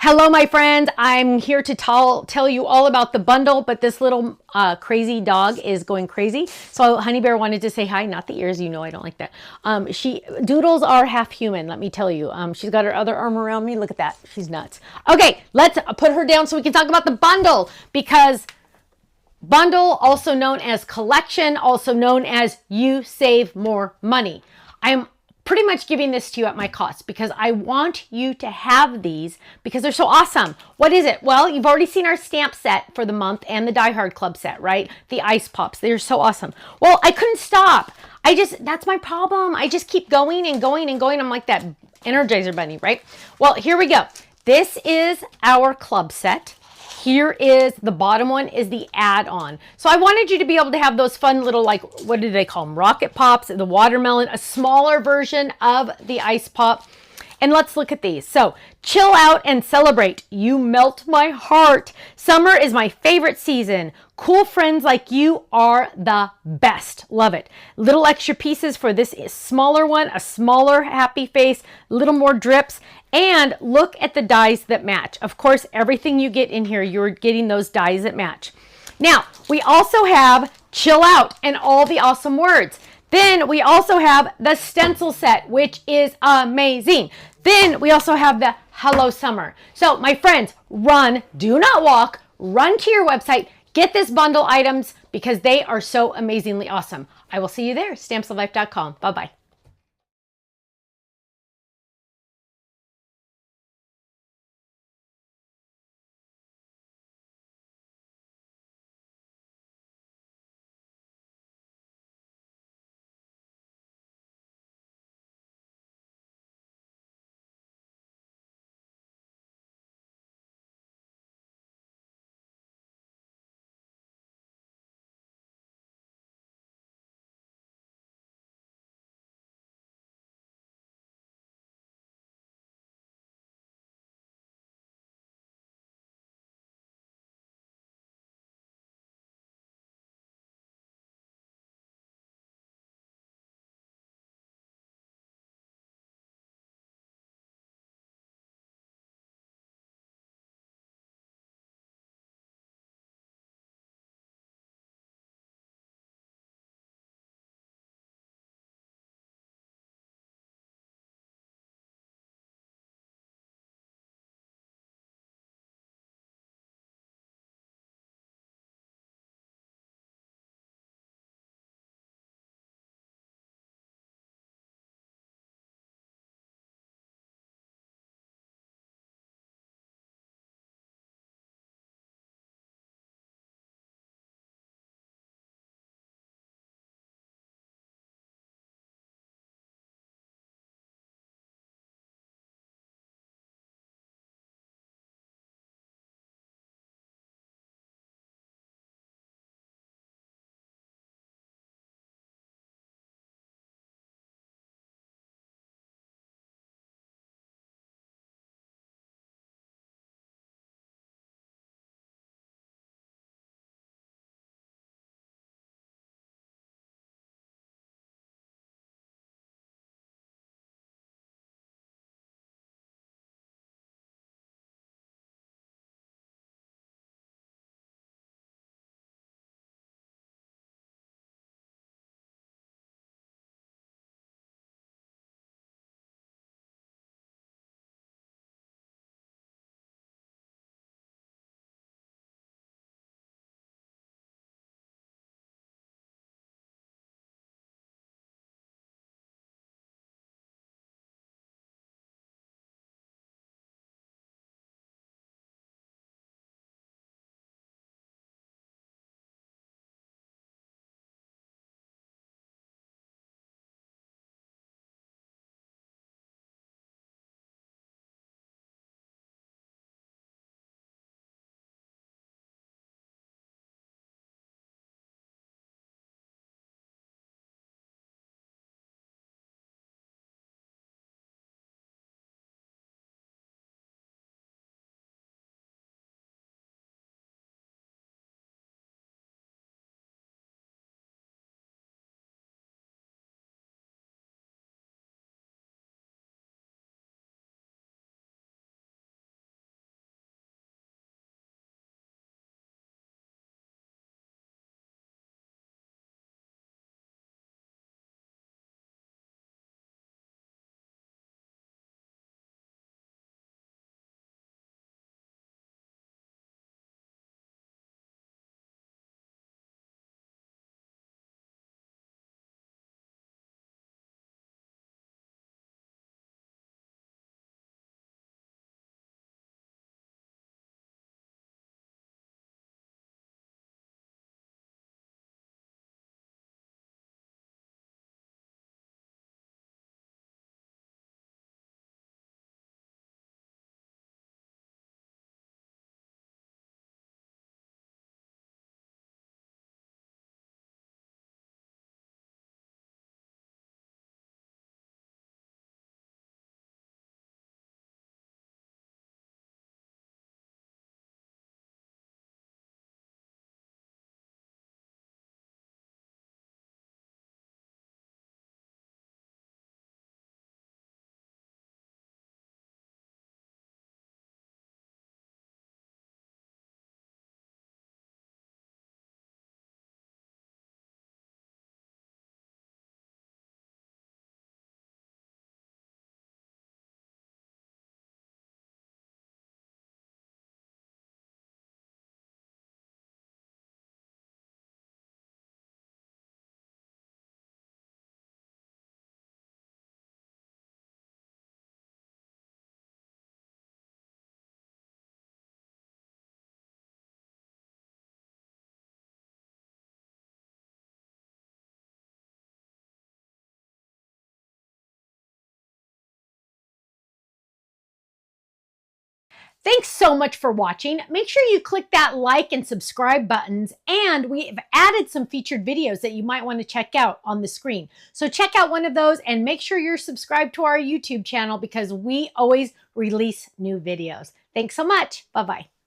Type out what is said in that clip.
Hello, my friends. I'm here to tell you all about the bundle, but this little crazy dog is going crazy. So Honey Bear wanted to say hi, not the ears. You know I don't like that. Doodles are half human, let me tell you. She's got her other arm around me. Look at that. She's nuts. Okay, let's put her down so we can talk about the bundle, because bundle, also known as collection, also known as you save more money. I am pretty much giving this to you at my cost because I want you to have these because they're so awesome. What is it? Well, you've already seen our stamp set for the month and the Die Hard Club set, right? The ice pops. They're so awesome. Well, I couldn't stop. That's my problem. I just keep going and going and going. I'm like that Energizer bunny, right? Well, here we go. This is our club set. Here is the bottom one is the add-on. So I wanted you to be able to have those fun little, like, what do they call them? Rocket Pops, the watermelon, a smaller version of the ice pop. And let's look at these. So chill out and celebrate. You melt my heart. Summer is my favorite season. Cool friends like you are the best. Love it. Little extra pieces for this smaller one, a smaller happy face, a little more drips. And look at the dies that match. Of course, everything you get in here, you're getting those dies that match. Now, we also have chill out and all the awesome words. Then we also have the stencil set, which is amazing. Then we also have the Hello Summer. So my friends, run, do not walk, run to your website, get this bundle items because they are so amazingly awesome. I will see you there, stampsoflife.com. Bye-bye. Thanks so much for watching. Make sure you click that like and subscribe buttons, and we've added some featured videos that you might want to check out on the screen. So check out one of those and make sure you're subscribed to our YouTube channel because we always release new videos. Thanks so much. Bye-bye.